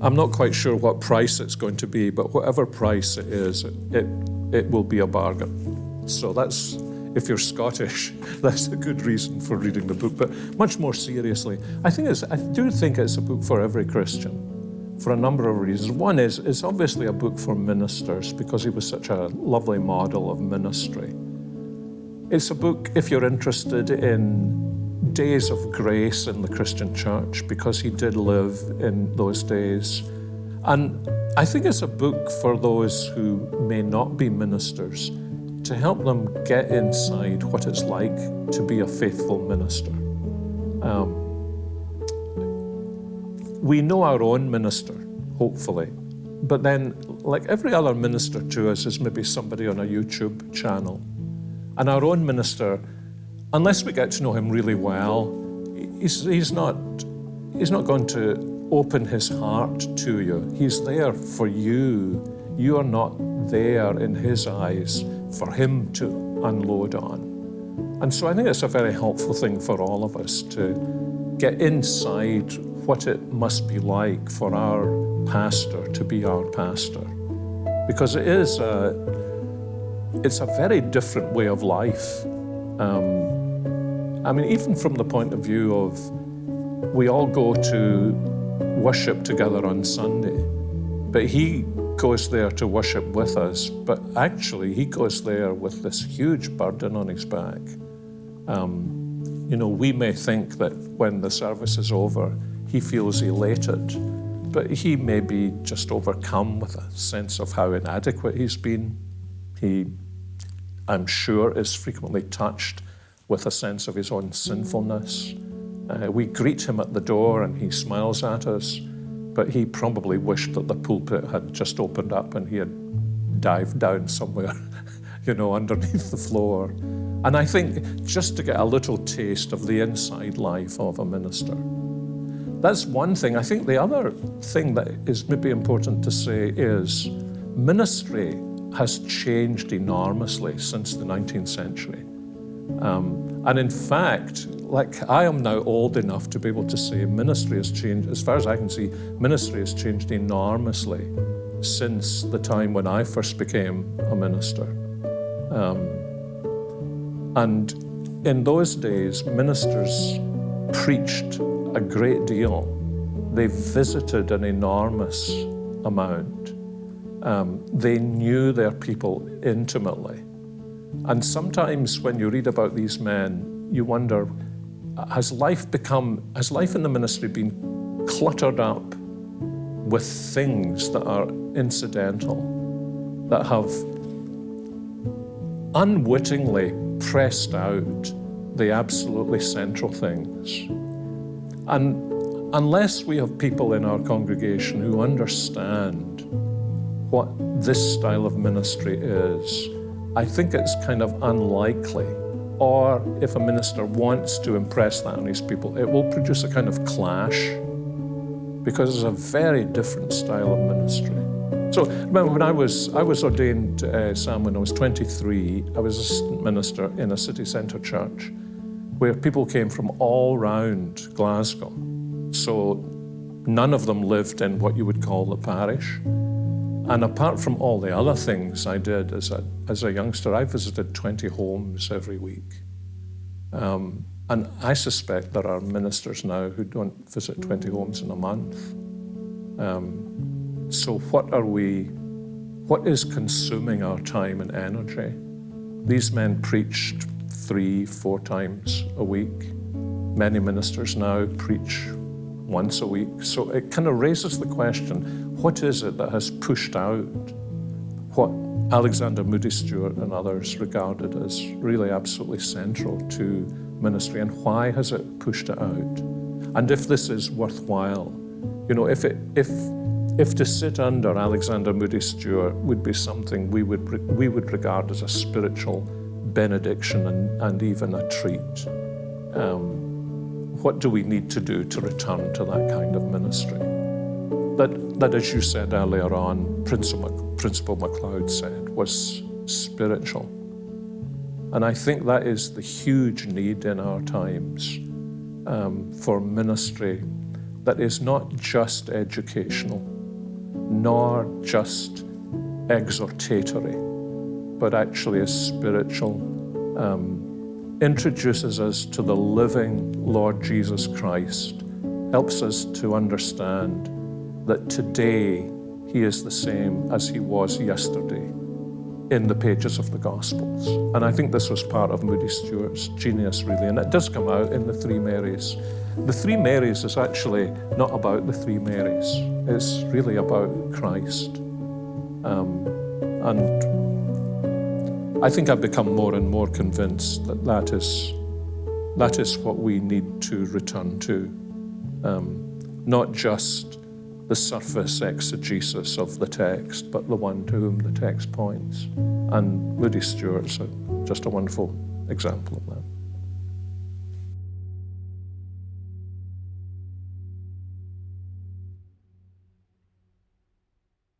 I'm not quite sure what price it's going to be, but whatever price it is, it will be a bargain. So that's, if you're Scottish, that's a good reason for reading the book. But much more seriously, I do think it's a book for every Christian for a number of reasons. One is, it's obviously a book for ministers because he was such a lovely model of ministry. It's a book, if you're interested in days of grace in the Christian church, because he did live in those days. And I think it's a book for those who may not be ministers, to help them get inside what it's like to be a faithful minister. We know our own minister, hopefully, but then, like every other minister to us is maybe somebody on a YouTube channel. And our own minister, unless we get to know him really well, he's not going to open his heart to you. He's there for you. You are not there in his eyes for him to unload on. And so I think it's a very helpful thing for all of us to get inside what it must be like for our pastor to be our pastor. Because it's a very different way of life. I mean, even from the point of view of, we all go to worship together on Sunday, but he goes there to worship with us, but actually he goes there with this huge burden on his back. We may think that when the service is over, he feels elated, but he may be just overcome with a sense of how inadequate he's been. He, I'm sure, is frequently touched with a sense of his own sinfulness. We greet him at the door and he smiles at us, but he probably wished that the pulpit had just opened up and he had dived down somewhere, underneath the floor. And I think just to get a little taste of the inside life of a minister. That's one thing. I think the other thing that is maybe important to say is ministry has changed enormously since the 19th century. And in fact, I am now old enough to be able to say ministry has changed, as far as I can see, ministry has changed enormously since the time when I first became a minister. And in those days, ministers preached a great deal. They visited an enormous amount. They knew their people intimately. And sometimes when you read about these men, you wonder, has life in the ministry been cluttered up with things that are incidental, that have unwittingly pressed out the absolutely central things? And unless we have people in our congregation who understand what this style of ministry is, I think it's kind of unlikely. Or if a minister wants to impress that on his people, it will produce a kind of clash, because it's a very different style of ministry. So remember, when I was ordained, Sam, when I was 23, I was assistant minister in a city centre church where people came from all round Glasgow. So none of them lived in what you would call the parish. And apart from all the other things I did as a youngster, I visited 20 homes every week. And I suspect there are ministers now who don't visit 20 homes in a month. So what is consuming our time and energy? These men preached 3-4 times a week. Many ministers now preach once a week. So it kind of raises the question, what is it that has pushed out what Alexander Moody Stuart and others regarded as really absolutely central to ministry, and why has it pushed it out? And if this is worthwhile, if to sit under Alexander Moody Stuart would be something we would regard as a spiritual benediction and even a treat, what do we need to do to return to that kind of ministry? That, as you said earlier on, Principal MacLeod said, was spiritual. And I think that is the huge need in our times for ministry that is not just educational, nor just exhortatory, but actually is spiritual, introduces us to the living Lord Jesus Christ, helps us to understand that today he is the same as he was yesterday in the pages of the Gospels. And I think this was part of Moody Stuart's genius, really, and it does come out in the Three Marys. The Three Marys is actually not about the Three Marys. It's really about Christ. And I think I've become more and more convinced that that is what we need to return to. Not just the surface exegesis of the text, but the one to whom the text points. And Moody Stuart's just a wonderful example of that.